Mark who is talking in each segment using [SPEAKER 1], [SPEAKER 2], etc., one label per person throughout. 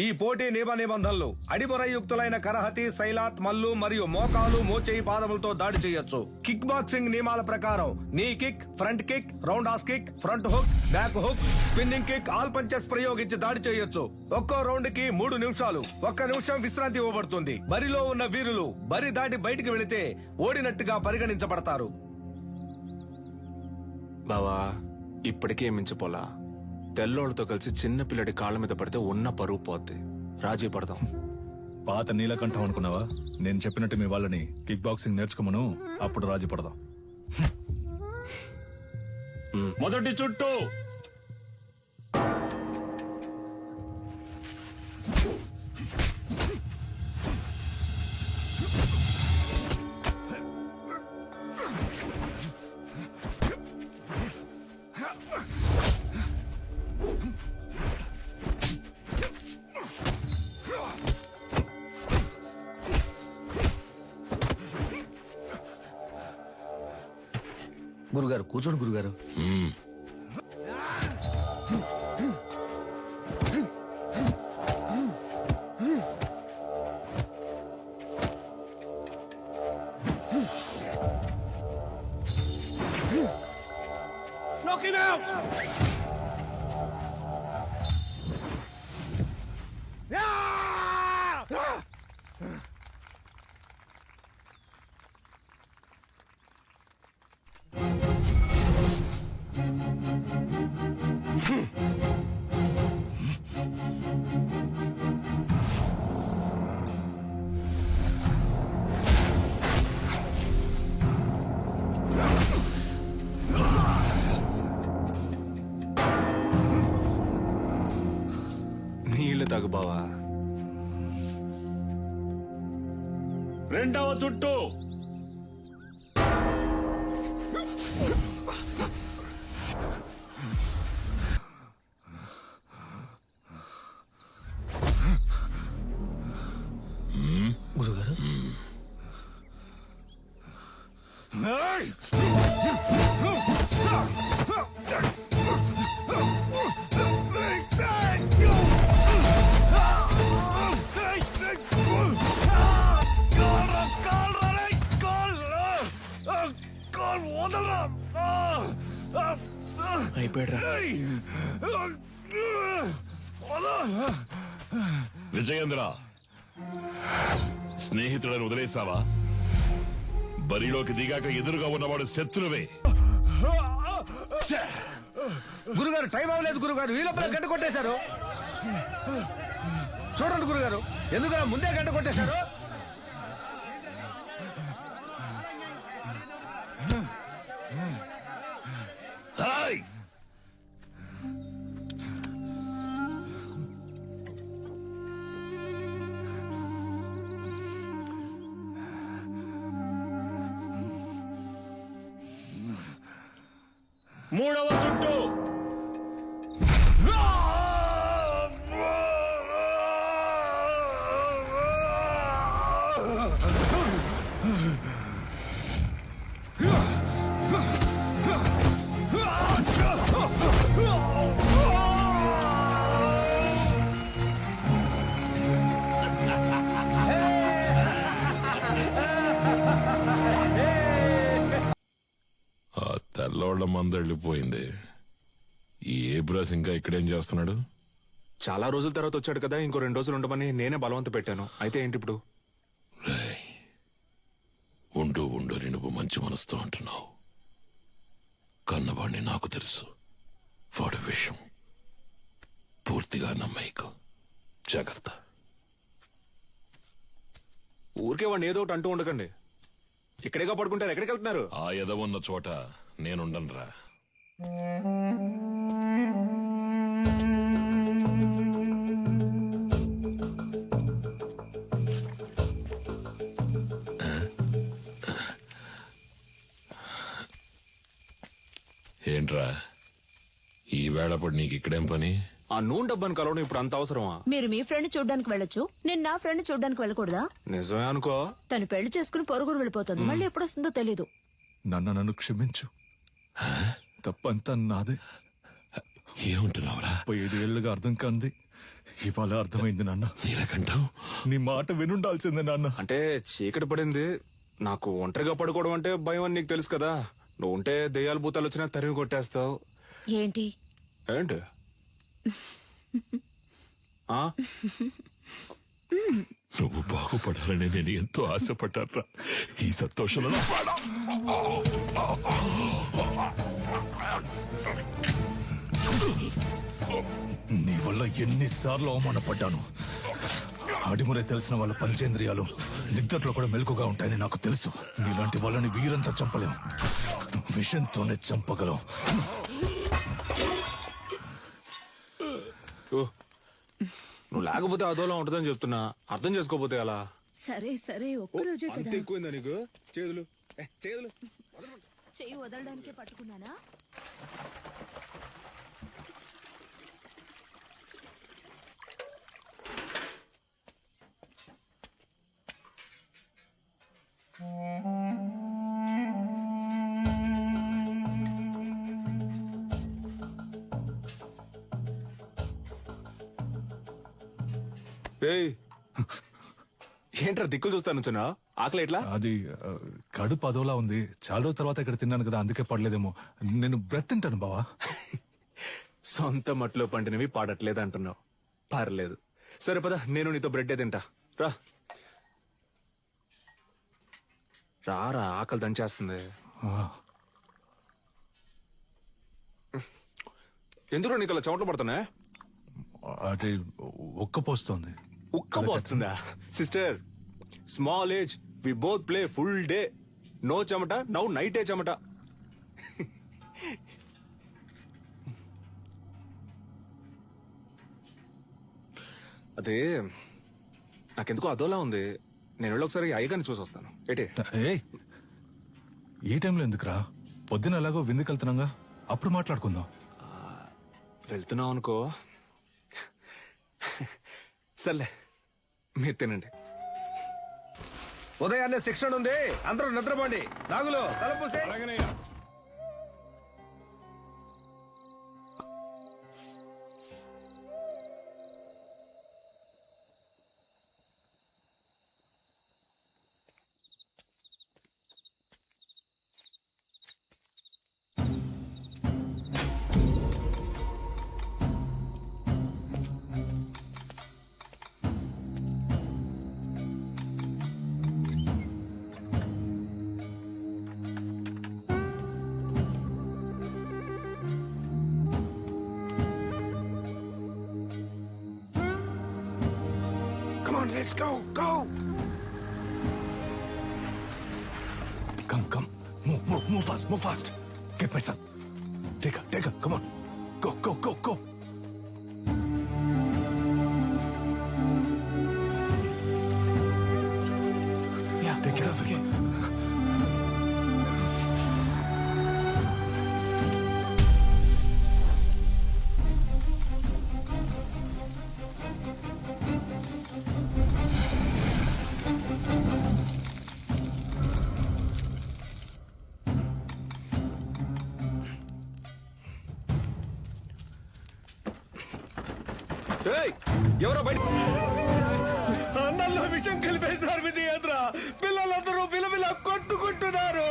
[SPEAKER 1] ఈ పోటీ నియమ నిబంధనలు అడిమొరయుక్తులైన కరహతి, శైలాత్, మల్లు మరియు మోకాలు, మోచేయి, పాదములతో దాడి చేయొచ్చు. కిక్ బాక్సింగ్ నియమాల ప్రకారం నీ kick, front kick, round has kick, front hook, back hook, spinning kick, all punches ప్రయోగించి దాడి చేయొచ్చు. ఒక్కో రౌండ్ కి 3 నిమిషాలు. 1 నిమిషం విశ్రాంతి ఇవ్వబడుతుంది. బరిలో ఉన్న వీరులు బరి దాటి బయటికి వెళితే ఓడినట్టుగా పరిగణించబడతారు.
[SPEAKER 2] బావా ఇప్పటికే మించిపోలా. తెల్లోళ్ళతో కలిసి చిన్న పిల్లడి కాళ్ళ మీద పడితే ఉన్న పరువు పోద్ది. రాజీ పడదాం.
[SPEAKER 3] పాత నీలకంఠం అనుకున్నావా? నేను చెప్పినట్టు మీ వాళ్ళని కిక్ బాక్సింగ్ నేర్చుకోమను, అప్పుడు రాజీ పడదాం.
[SPEAKER 4] మొదటి చుట్టూ
[SPEAKER 1] గురుగారు కూర్చోండి గురుగారు.
[SPEAKER 4] Knock him out!
[SPEAKER 2] నీళ్లు తాగు బావా.
[SPEAKER 4] రెండవ చుట్టూ
[SPEAKER 1] గురుగారు
[SPEAKER 2] అయిపోయాడ్రా.
[SPEAKER 4] విజయేంద్ర, స్నేహితులను వదిలేసావా? బరిలోకి దిగాక ఎదురుగా ఉన్నవాడు శత్రువే.
[SPEAKER 1] గురుగారు టైం అవ్వలేదు గురుగారు, ఈ లోపల గంట కొట్టేశారు. చూడండి గురుగారు, ఎందుకలా ముందే గంట కొట్టేశారు?
[SPEAKER 4] హాయ్! మూడవ చుట్టూ తెల్లోళ్ల మందెళ్ళిపోయింది. ఈ ఏబ్రాస్ ఇంకా ఇక్కడేం చేస్తున్నాడు?
[SPEAKER 2] చాలా రోజుల తర్వాత వచ్చాడు కదా, ఇంకో 2 రోజులు ఉండమని నేనే బలవంత పెట్టాను. అయితే ఏంటి ఇప్పుడు?
[SPEAKER 4] ఉండు ఉండు నువ్వు మంచి మనసుతో అంటున్నావు. కన్నవాణ్ణి నాకు తెలుసు. వాడి విషయం పూర్తిగా నమ్మేకు. జాగ్రత్త.
[SPEAKER 2] ఊరికే వాడిని ఏదో ఒకటి అంటూ ఉండకండి. ఇక్కడేగా పడుకుంటారు, ఎక్కడికి వెళ్తున్నారు?
[SPEAKER 4] ఆ ఎదవున్న చోట నేనుండనురా. ఏంట్రా ఈ వేళప్పుడు నీకు ఇక్కడేం పని?
[SPEAKER 2] ఆ నూనె డబ్బాను కలవడం ఇప్పుడు అంత అవసరమా?
[SPEAKER 5] మీరు మీ ఫ్రెండ్ చూడ్డానికి వెళ్ళొచ్చు, నేను నా ఫ్రెండ్ చూడ్డానికి వెళ్ళకూడదా?
[SPEAKER 2] నిజమే అనుకో.
[SPEAKER 5] తను పెళ్లి చేసుకుని పొరుగురు వెళ్ళిపోతుంది, మళ్ళీ ఎప్పుడొస్తుందో తెలీదు.
[SPEAKER 3] నన్ను క్షమించు, తప్పంతా నాదే.
[SPEAKER 4] ఏమంటున్నావురా
[SPEAKER 3] 5 ఏళ్లుగా అర్థం కాంది ఇవాళ అర్థమైంది నాన్న.
[SPEAKER 4] నీలకంఠం?
[SPEAKER 3] నీ మాట వినుండాల్సిందే నాన్న.
[SPEAKER 2] అంటే చీకటి పడింది, నాకు ఒంటరిగా పడుకోవడం అంటే భయం అని నీకు తెలుసు కదా. నువ్వు ఉంటే దెయ్యాలు భూతాలు వచ్చినా తరిమి కొట్టేస్తావు.
[SPEAKER 5] ఏంటి
[SPEAKER 2] ఏంటి ఆ?
[SPEAKER 4] నువ్వు బాగుపడాలని నేను ఎంతో ఆశపడ్డారా. ఈ సంతోషంలో
[SPEAKER 3] నీ వల్ల ఎన్నిసార్లు అవమానపడ్డాను. అడిమురే తెలిసిన వాళ్ళ పంచేంద్రియాలు నిద్రలో కూడా మెలకుగా ఉంటాయని నాకు తెలుసు. నీలాంటి వాళ్ళని వీరంతా చంపలేం, విషంతోనే చంపగలం.
[SPEAKER 2] ఓ, నువ్వు లేకపోతే అదోలా ఉంటుందని చెప్తున్నా, అర్థం చేసుకోపోతే అలా.
[SPEAKER 5] సరే సరే ఒక్కరోజే
[SPEAKER 2] అంత
[SPEAKER 5] కదా.
[SPEAKER 2] ఎక్కువైందా నీకు? చేతులు చేతులు
[SPEAKER 5] చెయ్యి వదలడానికే పట్టుకున్నానా?
[SPEAKER 2] ఏయ్, ఏంట్రా దిక్కులు చూస్తాను చిన్న ఆకలి ఎట్లా?
[SPEAKER 3] అది కడుపు అదోలా ఉంది. చాలా రోజుల తర్వాత ఇక్కడ తిన్నాను కదా, అందుకే పడలేదేమో. నేను బ్రెడ్ తింటాను బావా.
[SPEAKER 2] సొంత మట్లో పండినవి పాడట్లేదు అంటున్నావు. పర్లేదు, సరే పద, నేను నీతో బ్రెడ్డే తింటా. రా రారా, ఆకలి దంచేస్తుంది.
[SPEAKER 3] ఆ,
[SPEAKER 2] ఎందుకు నీకు అలా చెమటలు పడుతున్నా?
[SPEAKER 3] అది ఉక్కపోస్తోంది.
[SPEAKER 2] ఉక్క పోస్తుందా? Sister, small age, we both play full day. No చెమట, నౌ నైటే చెమట. అదే నాకెందుకో అదోలా ఉంది. నేను వెళ్ళి ఒకసారి అయ్యగారిని చూసి వస్తాను. ఏటే?
[SPEAKER 3] ఏయ్, ఈ టైంలో ఎందుకురా? పొద్దున ఎలాగో విందుకు వెళ్తున్నాగా, అప్పుడు మాట్లాడుకుందాం.
[SPEAKER 2] వెళ్తున్నావు అనుకో. సర్లే, మీరు తినండి.
[SPEAKER 1] ఉదయాన్నే శిక్షణ ఉంది, అందరూ నిద్రపోండి. నాగులు తలపూసే.
[SPEAKER 2] Come on, let's go, go.
[SPEAKER 3] Come. Move fast. Get my son. Take her. Come on. Go. Yeah, take care of her.
[SPEAKER 2] ఏయ్, ఎవరో బయట.
[SPEAKER 1] అన్నంలో విషం కలిపేశారు విజయేంద్ర. పిల్లలందరూ విలవిల కొట్టుకుంటున్నారు.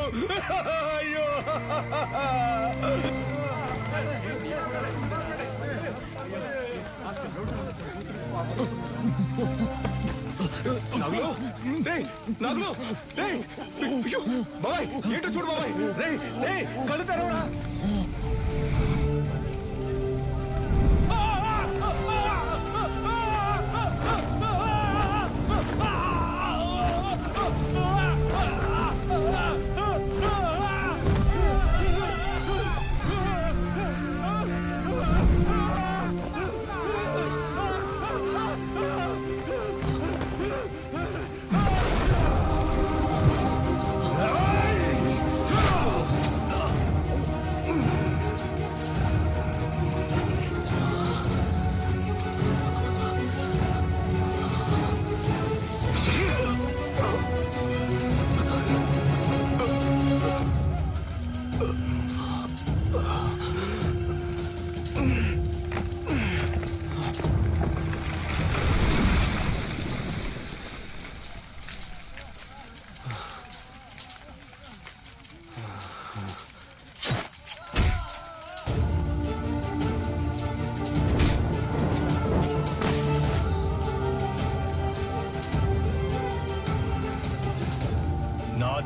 [SPEAKER 1] అయ్యో,
[SPEAKER 2] నగులు, రేయ్, నగులు, రేయ్, అయ్యో, బాబాయ్, ఏంటో చూడు బాబాయ్.
[SPEAKER 1] రేయ్ కళ్ళు తెరవరా.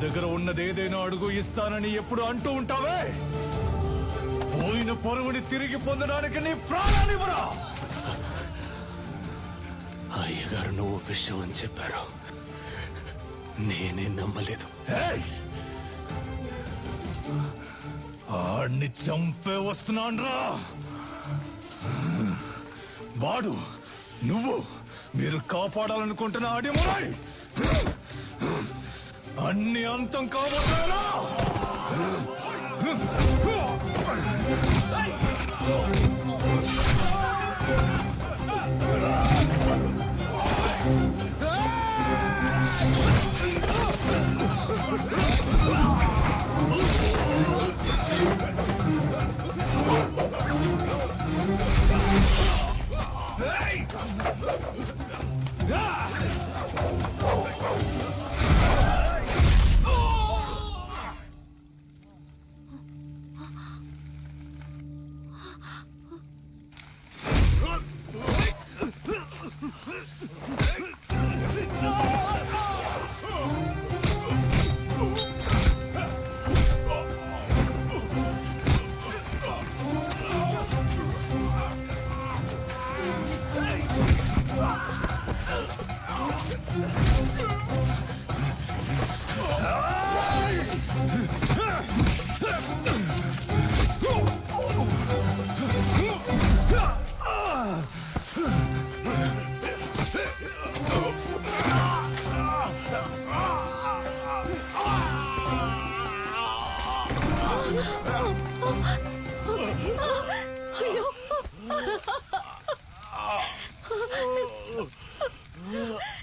[SPEAKER 3] దగ్గర ఉన్నది ఏదైనా అడుగు ఇస్తానని ఎప్పుడు అంటూ ఉంటావే? పోయిన పరువుని తిరిగి పొందడానికి నీ ప్రాణానివ్వరా?
[SPEAKER 2] అయ్యగారు నువ్వు విషయం అని చెప్పారు, నేనే నమ్మలేదు.
[SPEAKER 3] ఏయ్! ఆడిని చంపే వస్తున్నాన్రా. వాడు నువ్వు మీరు కాపాడాలనుకుంటున్న అడిమురై అన్ని అంతం కాబోతారా?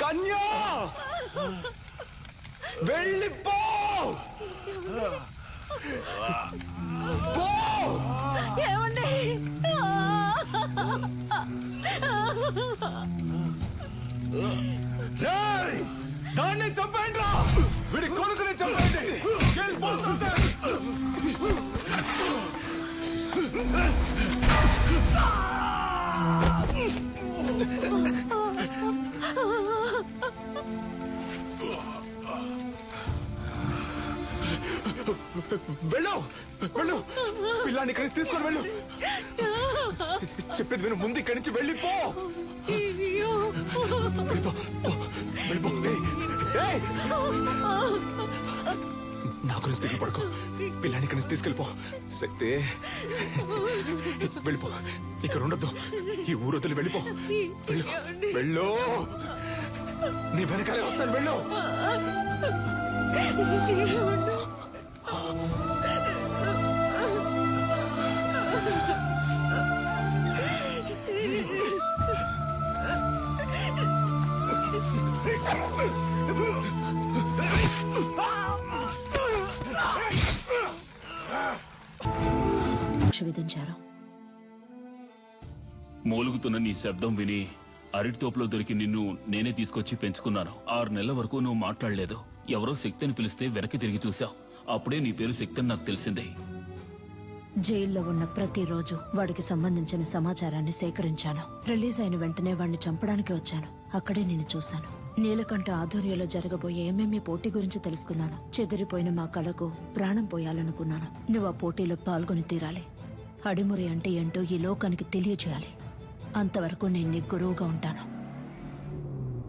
[SPEAKER 2] కన్యా వెళ్ళిపో!
[SPEAKER 5] ఏమండి?
[SPEAKER 3] ఏయ్! దాన్ని చంపండి రా! వీడి కొడుకుని చంపండి! వెళ్ళిపోతుంటే!
[SPEAKER 2] వెళ్ళు వెళ్ళు, పిల్లాన్ని ఇక్కడి నుంచి తీసుకొని వెళ్ళు. చెప్పేది విను, ముందు ఇక్కడి నుంచి వెళ్ళిపో. వెళ్ళిపో, వెళ్ళిపో. ఏయ్! నా గురించి దిగులు పడుకో, పిల్లాన్ని ఇక్కడి నుంచి తీసుకెళ్ళిపో. శక్తి, వెళ్ళిపో, ఇక్కడ ఉండొద్దు. ఈ ఊరు వదిలి వెళ్ళిపో. వెళ్ళు వెళ్ళు, నీ వెనకాలే వస్తాను. వెళ్ళు.
[SPEAKER 5] విధించారు.
[SPEAKER 6] మూలుగుతున్న నీ శబ్దం విని అరటి తోపులో దొరికి నిన్ను నేనే తీసుకొచ్చి పెంచుకున్నాను. 6 నెలల వరకు నువ్వు మాట్లాడలేదు. ఎవరో శక్తిని పిలిస్తే వెనక్కి తిరిగి చూశావు. అప్పుడే నీ పేరు శక్తి అని నాకు తెలిసింది.
[SPEAKER 5] జైల్లో ఉన్న ప్రతిరోజు వాడికి సంబంధించిన సమాచారాన్ని సేకరించాను. రిలీజ్ అయిన వెంటనే వాడిని చంపడానికి వచ్చాను. అక్కడే నేను చూశాను. నీలకంఠ ఆధ్వర్యంలో జరగబోయే ఎంఎంఏ పోటీ గురించి తెలుసుకున్నాను. చెదిరిపోయిన మా కళకు ప్రాణం పోయాలనుకున్నాను. నువ్వు ఆ పోటీలో పాల్గొని తీరాలి. అడిమురి అంటే ఏంటో ఈ లోకానికి తెలియజేయాలి. అంతవరకు నేను నీ గురువుగా ఉంటాను.